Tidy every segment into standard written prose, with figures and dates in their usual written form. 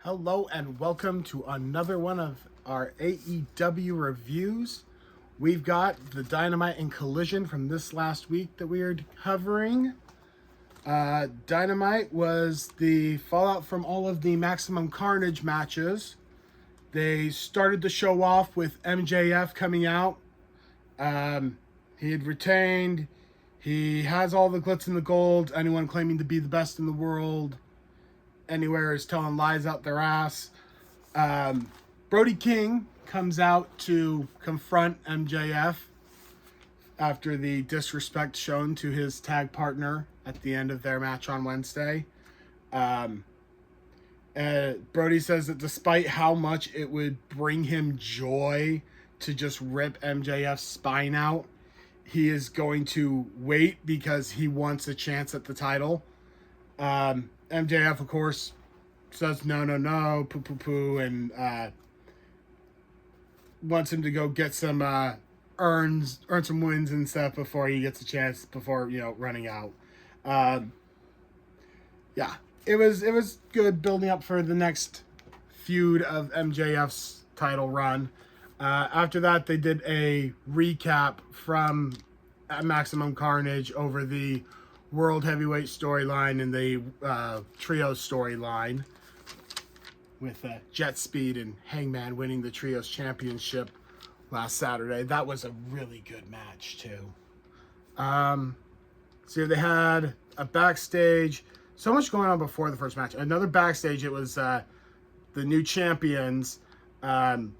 Hello and welcome to another one of our AEW reviews. We've got the Dynamite and Collision from this last week that we are covering. Dynamite was the fallout from all of the Maximum Carnage matches. They started the show off with MJF coming out. He had retained. He has all the glitz and the gold. Anyone claiming to be the best in the world anywhere is telling lies out their ass. Brody King comes out to confront MJF after the disrespect shown to his tag partner at the end of their match on Wednesday. Brody says that despite how much it would bring him joy to just rip MJF's spine out, he is going to wait because he wants a chance at the title. MJF, of course, says no, poo, and wants him to go get some earn some wins and stuff before he gets a chance, before running out. It was good building up for the next feud of MJF's title run. After that, they did a recap from Maximum Carnage over the World Heavyweight storyline and the Trios storyline, with Jet Speed and Hangman winning the Trios Championship last Saturday. That was a really good match too. So they had a backstage. So much going on before the first match. Another backstage. It was the new champions. Hangman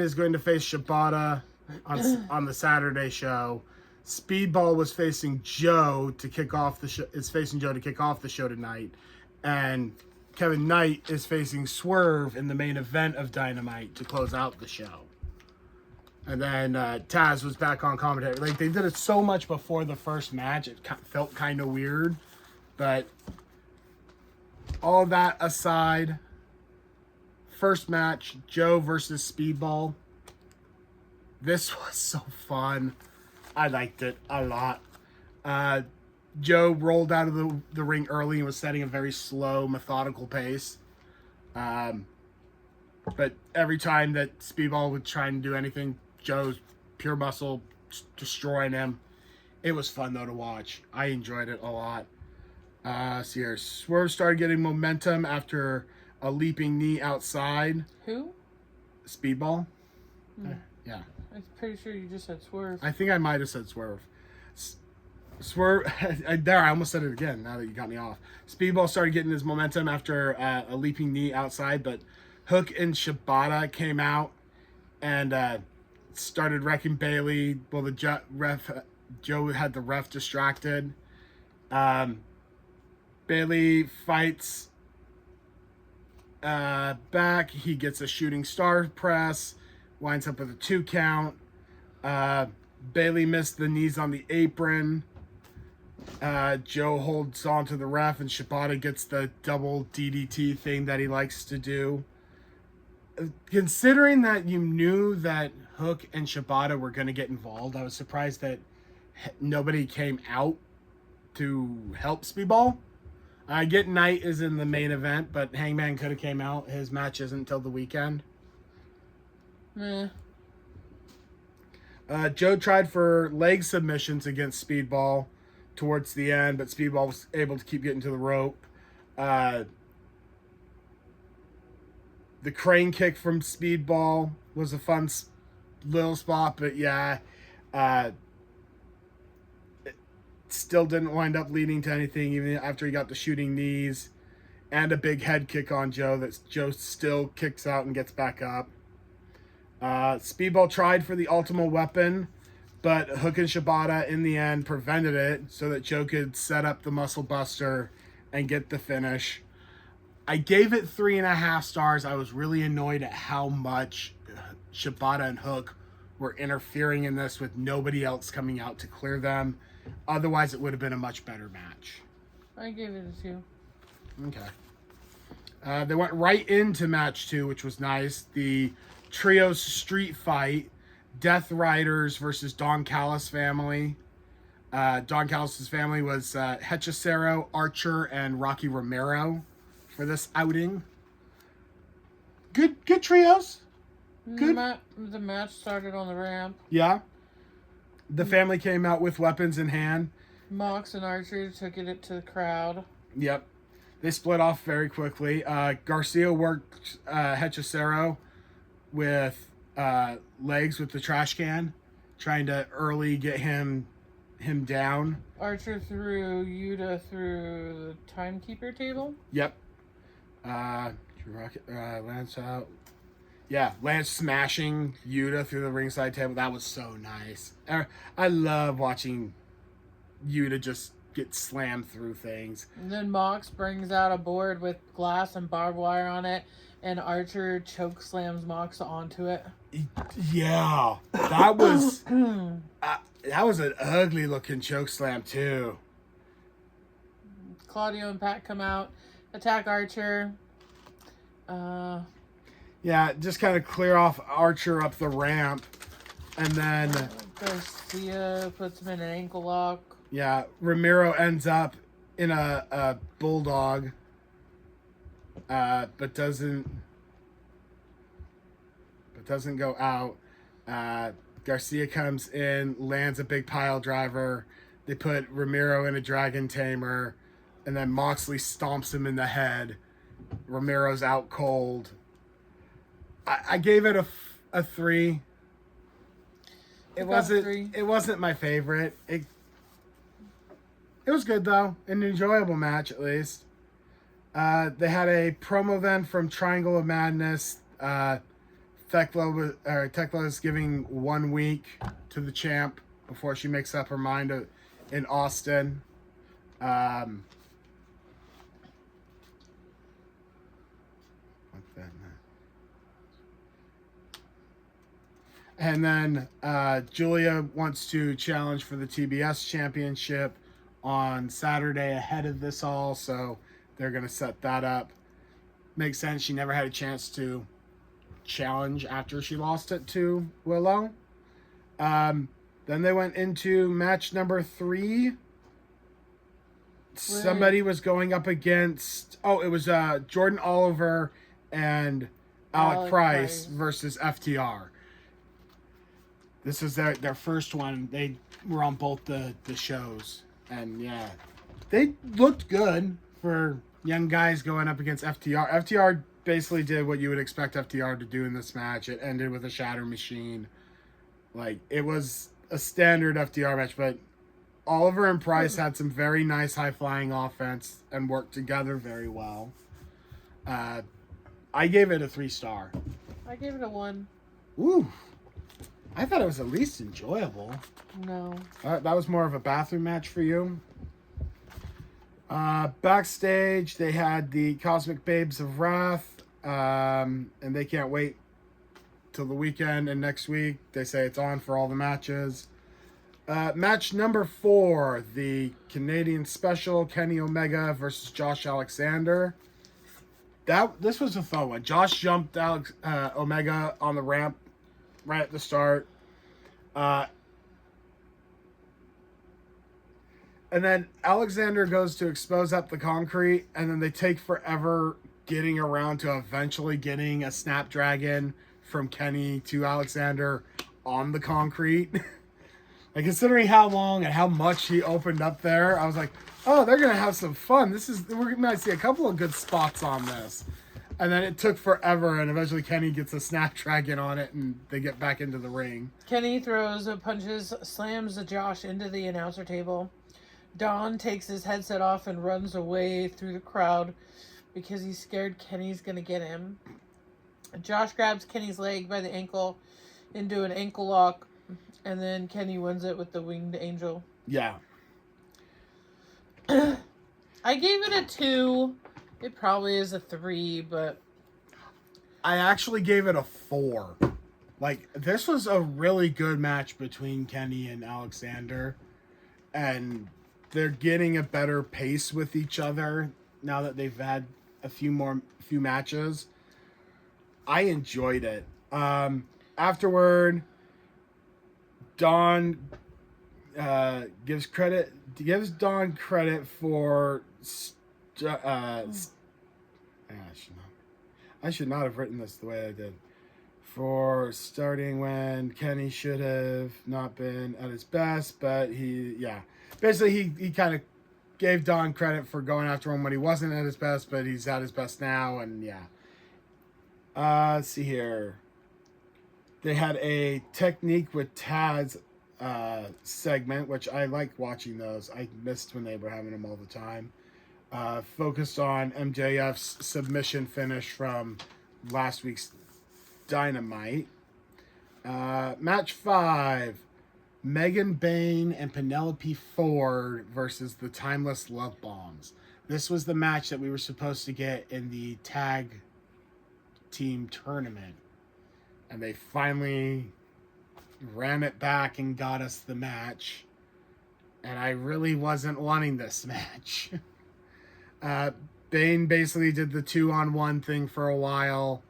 is going to face Shibata on the Saturday show. Speedball was facing Joe to kick off the show. Is facing Joe to kick off the show tonight, and Kevin Knight is facing Swerve in the main event of Dynamite to close out the show. And then Taz was back on commentary. Like, they did it so much before the first match, it felt kind of weird. But all of that aside, first match, Joe versus Speedball. This was so fun. I liked it a lot. Joe rolled out of the ring early and was setting a very slow, methodical pace. But every time that Speedball would try and do anything, Joe's pure muscle destroying him. It was fun, though, to watch. I enjoyed it a lot. So here, Swerve started getting momentum after a leaping knee outside. Who? Speedball. Yeah. I'm pretty sure you just said Swerve. I think I might have said Swerve. Swerve. I almost said it again now that you got me off. Speedball started getting his momentum after a leaping knee outside, but Hook and Shibata came out and started wrecking Bailey. Well, the Joe had the ref distracted. Bailey fights back. He gets a shooting star press. Winds up with a 2 count. Bailey missed the knees on the apron. Joe holds on to the ref, and Shibata gets the double DDT thing that he likes to do. Considering that you knew that Hook and Shibata were going to get involved, I was surprised that nobody came out to help Speedball. I get Knight is in the main event, but Hangman could have came out. His match isn't until the weekend. Joe tried for leg submissions against Speedball towards the end, but Speedball was able to keep getting to the rope. The crane kick from Speedball was a fun little spot, but yeah, it still didn't wind up leading to anything, even after he got the shooting knees and a big head kick on Joe that Joe still kicks out and gets back up. Speedball tried for the ultimate weapon, but Hook and Shibata in the end prevented it so that Joe could set up the muscle buster and get the finish. I gave it 3.5 stars. I was really annoyed at how much Shibata and Hook were interfering in this with nobody else coming out to clear them. Otherwise, it would have been a much better match. I gave it a 2. Okay. They went right into match 2, which was nice. The Trios street fight, Death Riders versus Don Callis family. Don Callis' family was Hechicero, Archer, and Rocky Romero for this outing. Good trios. Good. The match started on the ramp. Yeah. The family came out with weapons in hand. Mox and Archer took it to the crowd. Yep. They split off very quickly. Garcia worked Hechicero with legs with the trash can, trying to early get him down. Archer threw Yuta through the timekeeper table. Yep. Lance out. Yeah, Lance smashing Yuta through the ringside table. That was so nice. I love watching Yuta just get slammed through things. And then Mox brings out a board with glass and barbed wire on it, and Archer choke slams Mox onto it. Yeah, that was that was an ugly looking choke slam too. Claudio and Pat come out, attack Archer. Yeah, just kind of clear off Archer up the ramp, and then Garcia puts him in an ankle lock. Yeah, Ramiro ends up in a bulldog, but doesn't go out. Garcia comes in, lands a big pile driver. They put Ramiro in a dragon tamer, and then Moxley stomps him in the head. Ramiro's out cold. I gave it a 3. It wasn't my favorite. It was good though, an enjoyable match at least. They had a promo then from Triangle of Madness. Tekla is giving 1 week to the champ before she makes up her mind in Austin. And then Julia wants to challenge for the TBS championship on Saturday ahead of this all, so they're going to set that up. Makes sense. She never had a chance to challenge after she lost it to Willow. Then they went into match number 3. Somebody was going up against... Oh, it was Jordan Oliver and Alec Price versus FTR. This is their first one. They were on both the shows. And yeah, they looked good for young guys going up against FTR. FTR basically did what you would expect FTR to do in this match. It ended with a shatter machine. Like, it was a standard FTR match, but Oliver and Price had some very nice high-flying offense and worked together very well. I gave it a 3-star. I gave it a 1. Ooh. I thought it was at least enjoyable. No. That was more of a bathroom match for you. Backstage, they had the Cosmic Babes of Wrath, and they can't wait till the weekend and next week. They say it's on for all the matches. Match number 4, the Canadian Special, Kenny Omega versus Josh Alexander. This was a fun one. Josh jumped Omega on the ramp right at the start. And then Alexander goes to expose up the concrete, and then they take forever getting around to eventually getting a Snapdragon from Kenny to Alexander on the concrete. Like, considering how long and how much he opened up there, I was like, oh, they're going to have some fun. We're going to see a couple of good spots on this. And then it took forever, and eventually Kenny gets a Snapdragon on it, and they get back into the ring. Kenny throws punches, slams Josh into the announcer table. Don takes his headset off and runs away through the crowd because he's scared Kenny's going to get him. Josh grabs Kenny's leg by the ankle into an ankle lock, and then Kenny wins it with the winged angel. Yeah. I gave it a 2. It probably is a 3, but... I actually gave it a 4. Like, this was a really good match between Kenny and Alexander. And they're getting a better pace with each other now that they've had a few matches. I enjoyed it. Afterward, Don gives Don credit for I should not have written this the way I did. For starting when Kenny should have not been at his best, but basically he kind of gave Don credit for going after him when he wasn't at his best, but he's at his best now, and yeah. Let's see here. They had a Technique with Taz segment, which I like watching those. I missed when they were having them all the time. Focused on MJF's submission finish from last week's Dynamite. Match 5. Megan Bayne and Penelope Ford versus the Timeless Love Bombs. This was the match that we were supposed to get in the tag team tournament. And they finally ran it back and got us the match. And I really wasn't wanting this match. Bayne basically did the 2-on-1 thing for a while.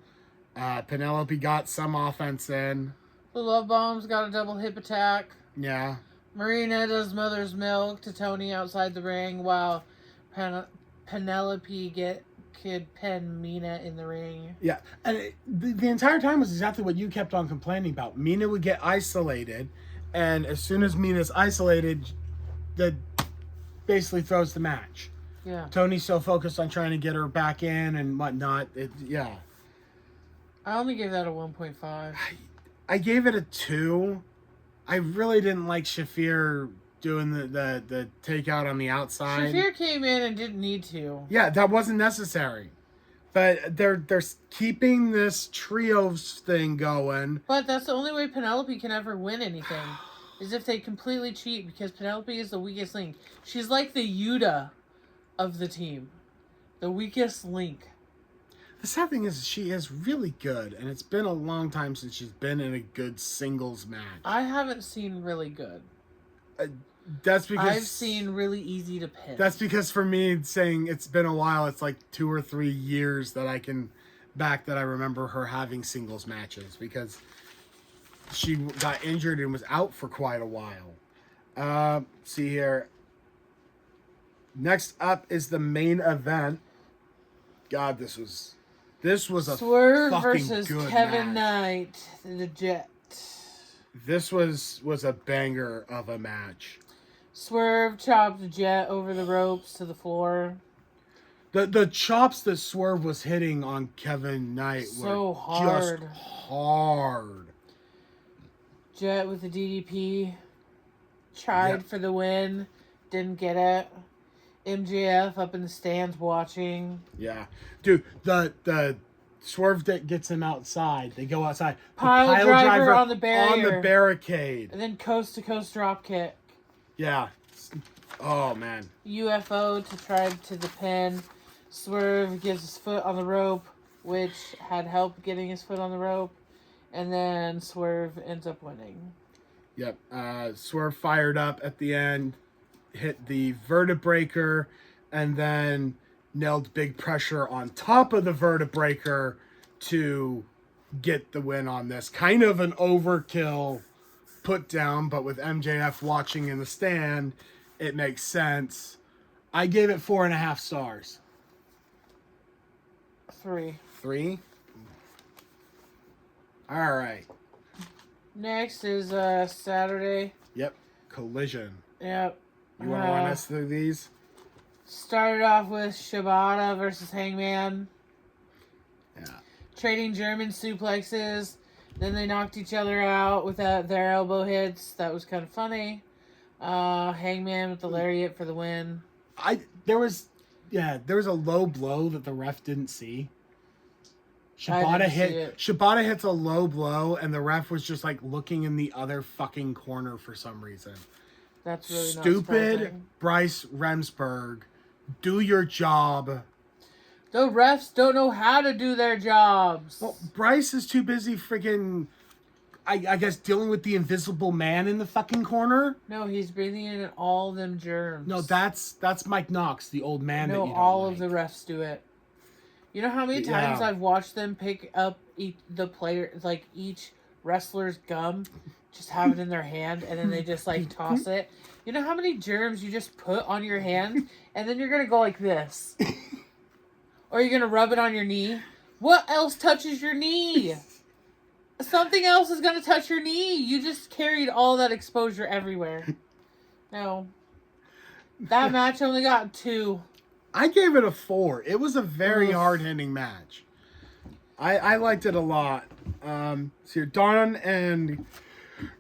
Penelope got some offense in. The Love Bombs got a double hip attack. Yeah. Marina does Mother's Milk to Tony outside the ring while Penelope could pin Mina in the ring. Yeah. And the entire time was exactly what you kept on complaining about. Mina would get isolated, and as soon as Mina's isolated, that basically throws the match. Yeah. Tony's so focused on trying to get her back in and whatnot. I only gave that a 1.5. I gave it a 2. I really didn't like Shafir doing the takeout on the outside. Shafir came in and didn't need to. Yeah, that wasn't necessary. But they're keeping this trios thing going. But that's the only way Penelope can ever win anything. Is if they completely cheat, because Penelope is the weakest link. She's like the Yuta of the team. The weakest link. The sad thing is she is really good, and it's been a long time since she's been in a good singles match. I haven't seen really good. That's because I've seen really easy to pin. That's because for me, saying it's been a while, it's like 2 or 3 years that I remember her having singles matches, because she got injured and was out for quite a while. See here. Next up is the main event. God, this was a Swerve fucking versus good Kevin match. Knight, the Jet. This was a banger of a match. Swerve chopped Jet over the ropes to the floor. The chops that Swerve was hitting on Kevin Knight so were hard. just hard. Jet with the DDP. Tried for the win. Didn't get it. MJF up in the stands watching. Yeah. Dude, the Swerve that gets him outside. They go outside. Pile driver on the barrier. On the barricade. And then coast to coast drop kick. Yeah. Oh, man. UFO to try to the pin. Swerve gives his foot on the rope, which had help getting his foot on the rope. And then Swerve ends up winning. Yep. Swerve fired up at the end. Hit the vertebreaker, and then nailed big pressure on top of the vertebreaker to get the win on this. Kind of an overkill put down, but with MJF watching in the stand, it makes sense. I gave it 4.5 stars. 3. 3? All right. Next is Saturday. Yep. Collision. Yep. You want to run us through these? Started off with Shibata versus Hangman. Yeah. Trading German suplexes. Then they knocked each other out with their elbow hits. That was kind of funny. Hangman with the lariat for the win. There was a low blow that the ref didn't see. Shibata hits a low blow, and the ref was just like looking in the other fucking corner for some reason. That's really stupid. Bryce Remsburg, do your job. The refs don't know how to do their jobs. Well, Bryce is too busy freaking, I guess, dealing with the invisible man in the fucking corner. No, he's breathing in all them germs. No, that's Mike Knox, the old man. No, that you don't all like. of the refs do it. You know how many times I've watched them pick up the player, like each wrestler's gum, just have it in their hand, and then they just like toss it. You know how many germs you just put on your hand, and then you're gonna go like this. Or are you going to rub it on your knee? What else touches your knee? Something else is going to touch your knee. You just carried all that exposure everywhere. No. That match only got 2. I gave it a 4. It was a very hard-hitting match. I liked it a lot. So here, Dawn and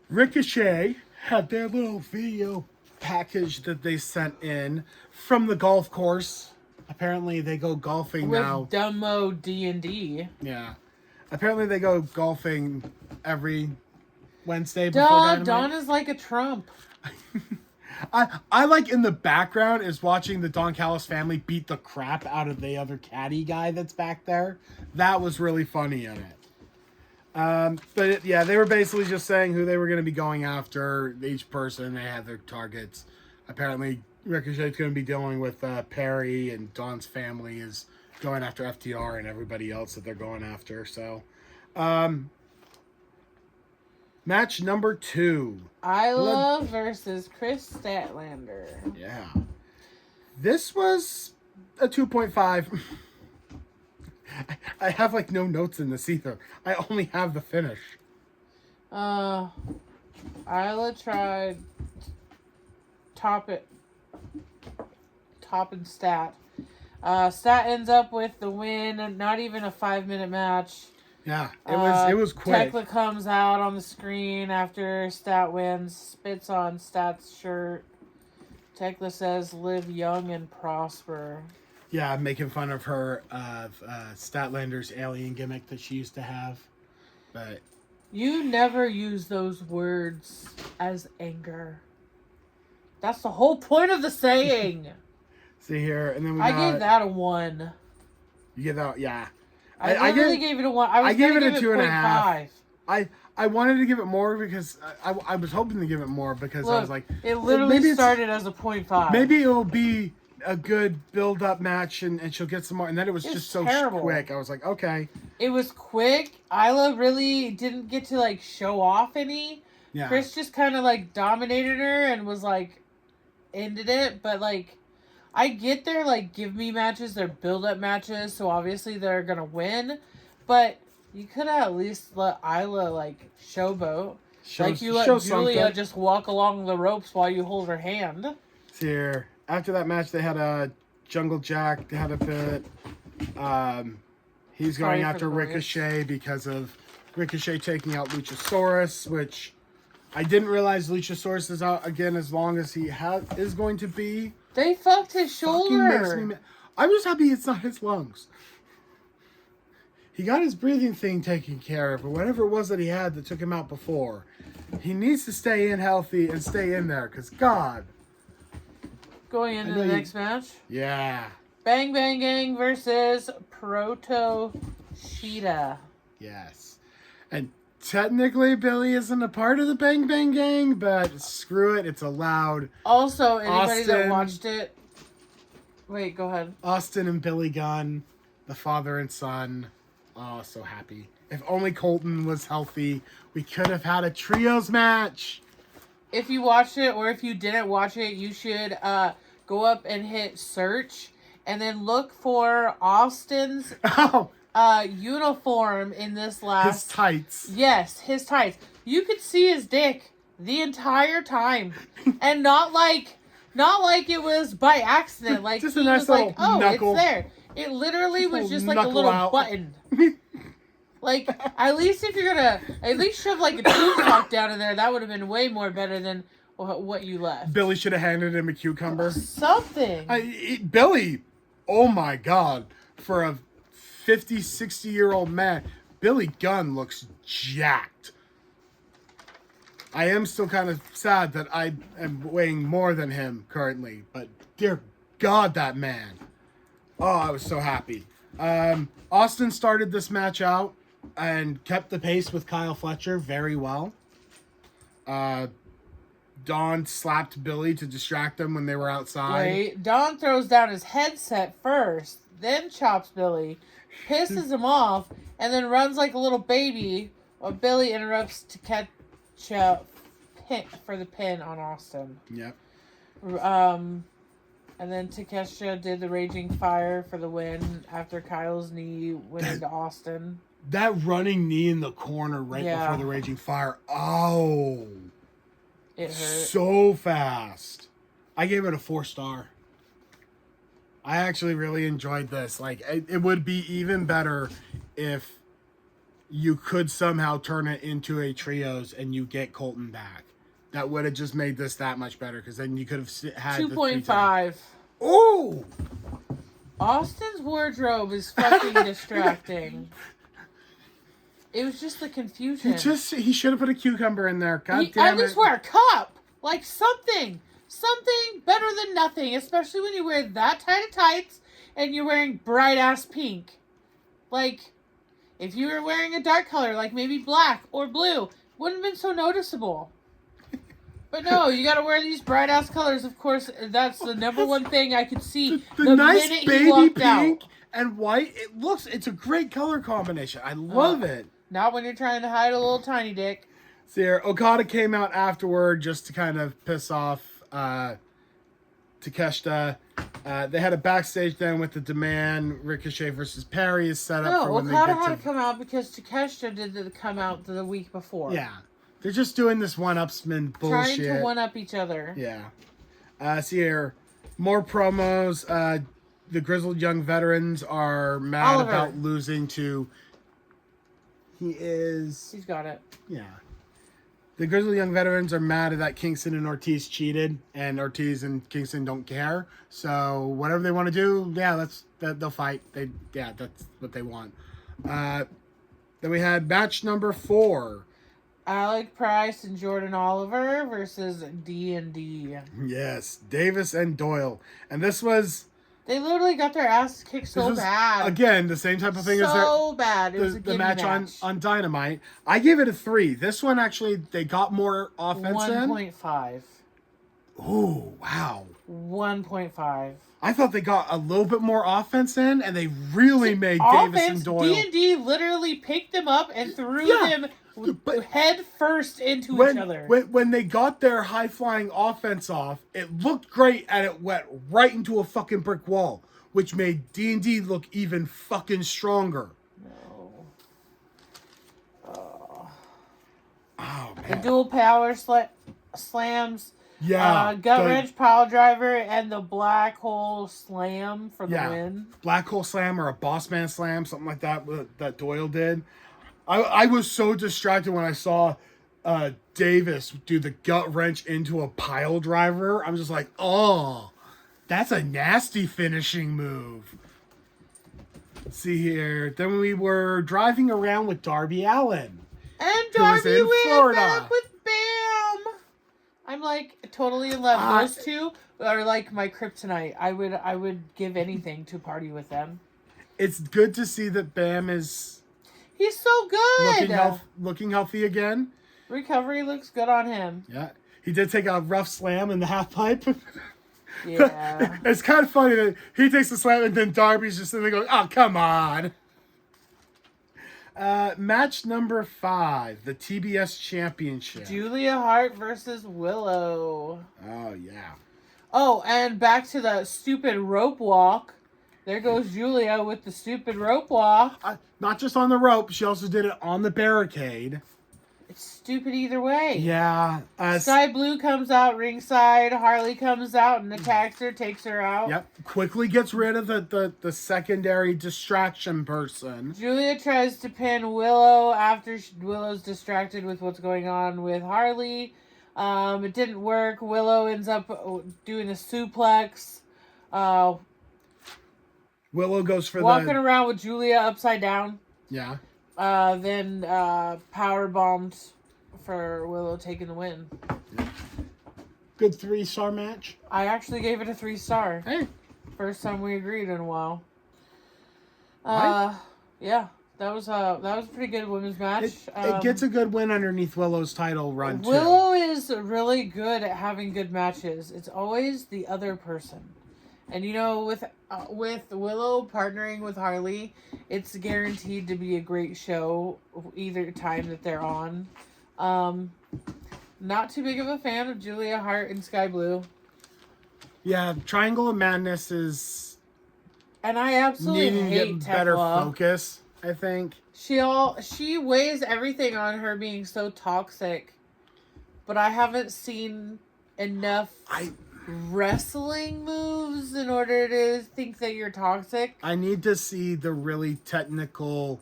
Ricochet had their little video package that they sent in from the golf course. Apparently, they go golfing now. With Dumbo D&D. Yeah. Apparently, they go golfing every Wednesday before Dynamite. Dawn is like a Trump. I like in the background is watching the Don Callis family beat the crap out of the other caddy guy that's back there. That was really funny in it. They were basically just saying who they were going to be going after. Each person, they had their targets. Apparently, Ricochet's going to be dealing with Perry, and Don's family is going after FTR and everybody else that they're going after. So, match number 2. Isla versus Chris Statlander. Yeah. This was a 2.5. I have like no notes in this either. I only have the finish. Isla tried top and Stat. Stat ends up with the win. Not even a 5-minute match. Yeah, it was quick. Tekla comes out on the screen after Stat wins, spits on Stat's shirt. Tekla says, "Live young and prosper." Yeah, making fun of her Statlander's alien gimmick that she used to have. But you never use those words as anger. That's the whole point of the saying. See here, and then I gave that a 1. You give that, yeah. I really gave it a 1. I gave it a 2.5. I wanted to give it more because I was hoping to give it more because Look, I was like, it literally started as a 0.5. Maybe it'll be a good build-up match and she'll get some more. And then it was just so terrible. quick. I was like, okay. It was quick. Isla really didn't get to like show off any. Yeah. Chris just kind of like dominated her and was like ended it, but like I get their like give me matches, their build up matches, so obviously they're gonna win. But you could have at least let Isla like showboat. Like you let Julia something. just walk along the ropes while you hold her hand. Here, after that match, they had a Jungle Jack. They had a bit. He's going after Ricochet because of Ricochet taking out Luchasaurus, which I didn't realize Luchasaurus is out again as long as he is going to be. They fucked his shoulder. I'm just happy it's not his lungs. He got his breathing thing taken care of, or whatever it was that he had that took him out before. He needs to stay in healthy and stay in there, because God. Going into the next match? Yeah. Bang Bang Gang versus Proto Sheeta. Yes. And technically, Billy isn't a part of the Bang Bang Gang, but screw it, it's allowed. Also, anybody that watched it... Wait, go ahead. Austin and Billy Gunn, the father and son. Oh, so happy. If only Colton was healthy, we could have had a trios match. If you watched it or if you didn't watch it, you should go up and hit search and then look for Austin's uniform in this last... His tights. Yes, his tights. You could see his dick the entire time. And not like it was by accident. Like just he a nice was little like, oh, knuckle. It's there. It literally was just like a little button. Like, at least if you're gonna at least shove like a tube sock down in there, that would have been way more better than what you left. Billy should have handed him a cucumber. Something. Billy, oh my God, for a 50, 60-year-old man, Billy Gunn looks jacked. I am still kind of sad that I am weighing more than him currently, but dear God, that man. Oh, I was so happy. Austin started this match out and kept the pace with Kyle Fletcher very well. Dawn slapped Billy to distract them when they were outside. Wait, Dawn throws down his headset first, then chops Billy, pisses him off, and then runs like a little baby while Billy interrupts to catch a pin for the pin on Austin. Yep. And then Takeshita did the Raging Fire for the win after Kyle's knee went into Austin. That running knee in the corner before the Raging Fire. Oh. It hurt. So fast. I gave it a 4-star. I actually really enjoyed this. Like, it would be even better if you could somehow turn it into a trios and you get Colton back. That would have just made this that much better, because then you could have had 2.5. Oh! Austin's wardrobe is fucking distracting. It was just the confusion. He should have put a cucumber in there. God damn it. At least wear a cup. Like something. Something better than nothing. Especially when you wear that tight of tights and you're wearing bright ass pink. Like, if you were wearing a dark color, like maybe black or blue, wouldn't have been so noticeable. But no, you gotta wear these bright ass colors. Of course, that's the number one thing I could see the nice minute baby he walked pink out. and white. It's a great color combination. I love it. Not when you're trying to hide a little tiny dick. So here, Okada came out afterward just to kind of piss off Takeshita. They had a backstage then with the demand. Ricochet versus Perry is set up for when Okada they get had to come out because Takeshita did come out the week before. Yeah. They're just doing this one-upsman bullshit. Trying to one-up each other. Yeah. So here, more promos. The Grizzled Young Veterans are mad about losing to... He's got it. Yeah. The Grizzled Young Veterans are mad that Kingston and Ortiz cheated, and Ortiz and Kingston don't care. So whatever they want to do, they'll fight. That's what they want. Then we had match number 4. Alec Price and Jordan Oliver versus D&D. Yes, Davis and Doyle. And this was... They literally got their ass kicked so bad. Again, the same type of thing as so bad. It was a the match on Dynamite. I gave it a 3. This one, actually, they got more offense 1.5. Oh, wow. 1.5. I thought they got a little bit more offense in, and they really made Davis and Doyle. D&D literally picked them up and threw them head first into each other. When they got their high-flying offense off, it looked great, and it went right into a fucking brick wall, which made D&D look even fucking stronger. No. Oh, man. The dual power slams. Yeah. Gut wrench pile driver and the black hole slam for the win. Black hole slam or a boss man slam, something like that Doyle did. I was so distracted when I saw Davis do the gut wrench into a pile driver. I'm just like, oh, that's a nasty finishing move. Let's see here. Then we were driving around with Darby Allin. And Darby went back with Bam. I'm like totally in love. Those two are like my kryptonite. I would give anything to party with them. It's good to see that Bam is... He's so good. Looking healthy again. Recovery looks good on him. Yeah. He did take a rough slam in the half pipe. Yeah. It's kind of funny that he takes the slam and then Darby's just sitting there going, oh, come on. Match number 5, the TBS Championship. Julia Hart versus Willow. Oh, yeah. Oh, and back to the stupid rope walk. There goes Julia with the stupid rope walk. Not just on the rope, she also did it on the barricade. It's stupid either way. Yeah. Sky Blue comes out ringside. Harley comes out and attacks her, takes her out. Yep. Quickly gets rid of the secondary distraction person. Julia tries to pin Willow after Willow's distracted with what's going on with Harley. It didn't work. Willow ends up doing a suplex. Willow goes for walking around with Julia upside down. Yeah. Then power bombed for Willow taking the win. Yeah. Good 3-star match. I actually gave it a 3-star. Hey. First time we agreed in a while. Right? Yeah, that was a pretty good women's match. It gets a good win underneath Willow's title run too. Willow is really good at having good matches. It's always the other person. And you know, with Willow partnering with Harley, it's guaranteed to be a great show either time that they're on. Not too big of a fan of Julia Hart and Sky Blue. Yeah, Triangle of Madness is And I absolutely needing to hate get better Tekla. focus, I think. She weighs everything on her being so toxic, but I haven't seen enough wrestling moves in order to think that you're toxic. I need to see the really technical,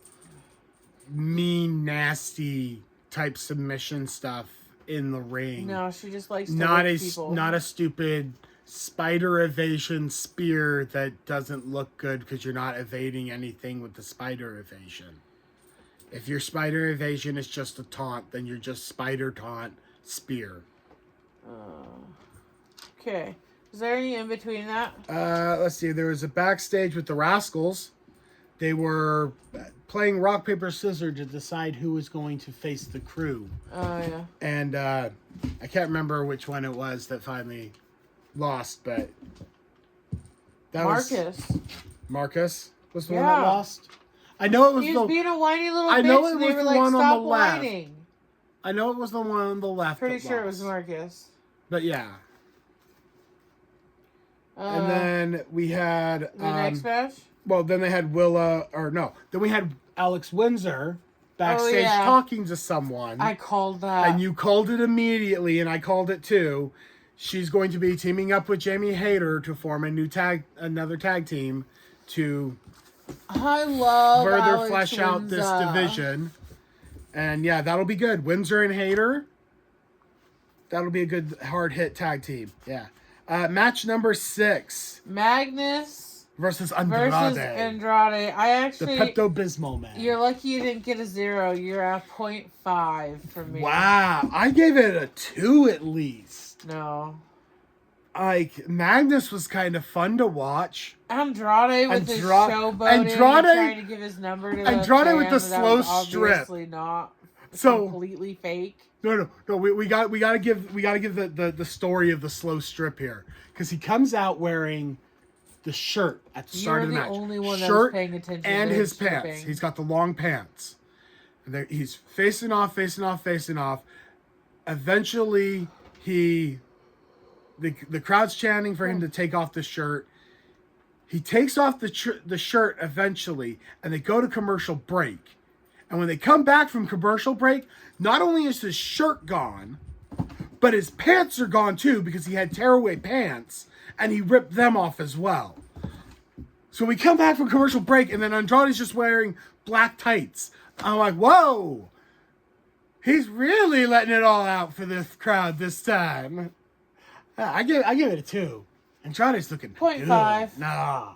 mean, nasty type submission stuff in the ring. No, she just likes to Not lick a people. not a stupid spider evasion spear that doesn't look good because you're not evading anything with the spider evasion. If your spider evasion is just a taunt, then you're just spider taunt spear. Okay. Is there any in between that? Let's see. There was a backstage with the Rascals. They were playing rock, paper, scissors to decide who was going to face the crew. Oh, yeah. And I can't remember which one it was that finally lost, but that Marcus was the one that lost. I know it was he was being a whiny little bitch. I know it and they was were the like, one on stop the left. whining. I know it was the one on the left. Pretty sure it was Marcus. But yeah. And then we had the next match. Well, then they had Then we had Alex Windsor backstage talking to someone. I called that. And you called it immediately, and I called it too. She's going to be teaming up with Jamie Hayter to form another tag team to further Alex flesh out this division. And yeah, that'll be good. Windsor and Hayter. That'll be a good hard hit tag team. Yeah. Match number 6. Magnus versus Andrade. I actually... The Pepto-Bismol man. You're lucky you didn't get a 0. You're at 0.5 for me. Wow. I gave it a 2 at least. No. Like, Magnus was kind of fun to watch. Andrade with his showboating and trying to give his number to Andrade with the slow strip. Obviously not. So completely fake. No. We got to give the story of the slow strip here, because he comes out wearing the shirt at the start of the match. You're the only one shirt that's paying attention. And to his stripping. pants. He's got the long pants. And he's facing off. Eventually, the crowd's chanting for him to take off the shirt. He takes off the shirt eventually, and they go to commercial break. And when they come back from commercial break, not only is his shirt gone, but his pants are gone too, because he had tearaway pants, and he ripped them off as well. So we come back from commercial break, and then Andrade's just wearing black tights. I'm like, whoa! He's really letting it all out for this crowd this time. I give it a 2. Andrade's looking 0.5. Nah.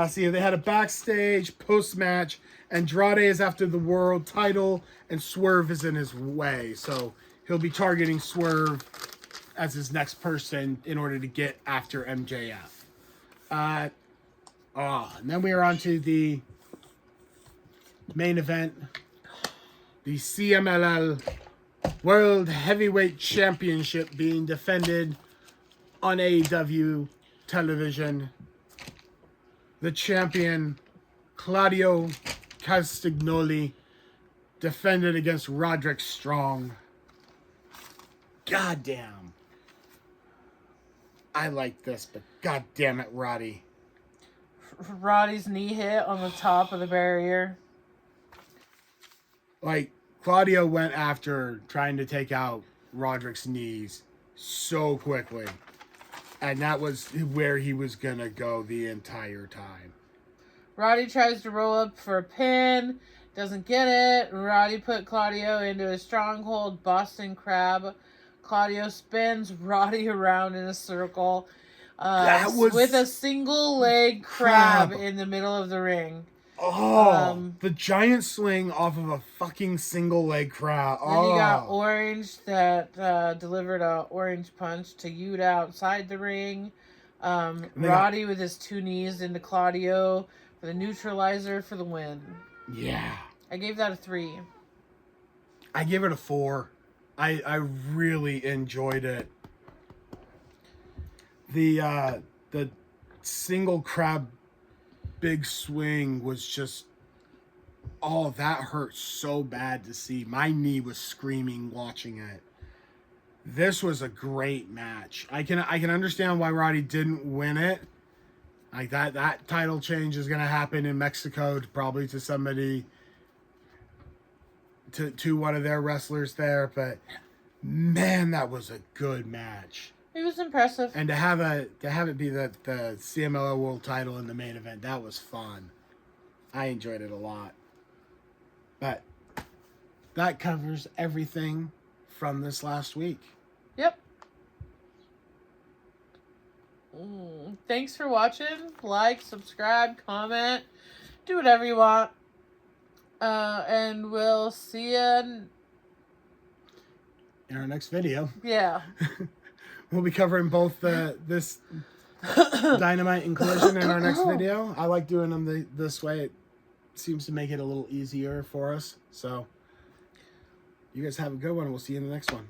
See, they had a backstage post-match. Andrade is after the world title, and Swerve is in his way. So he'll be targeting Swerve as his next person in order to get after MJF. And then we are on to the main event. The CMLL World Heavyweight Championship being defended on AEW television. The champion, Claudio Castagnoli, defended against Roderick Strong. Goddamn. I like this, but goddamn it, Roddy. Roddy's knee hit on the top of the barrier. Like, Claudio went after trying to take out Roderick's knees so quickly. And that was where he was going to go the entire time. Roddy tries to roll up for a pin. Doesn't get it. Roddy put Claudio into a stronghold. Boston Crab. Claudio spins Roddy around in a circle. That was with a single leg crab in the middle of the ring. The giant sling off of a fucking single leg crab. Then you got Orange that delivered a orange punch to Yuta outside the ring. Roddy with his 2 knees into Claudio for the neutralizer for the win. Yeah. I gave that a 3. I gave it a 4. I really enjoyed it. The single crab big swing was just, that hurt so bad to see. My knee was screaming watching it. This was a great match. I can understand why Roddy didn't win it. Like that title change is gonna happen in Mexico probably to somebody, to one of their wrestlers there, but man, that was a good match. It was impressive. And to have it be the CMLL World Title in the main event, that was fun. I enjoyed it a lot. But that covers everything from this last week. Yep. Thanks for watching. Like, subscribe, comment, do whatever you want. And we'll see you in our next video. Yeah. We'll be covering both this Dynamite and Collision in our next video. I like doing them this way. It seems to make it a little easier for us. So you guys have a good one. We'll see you in the next one.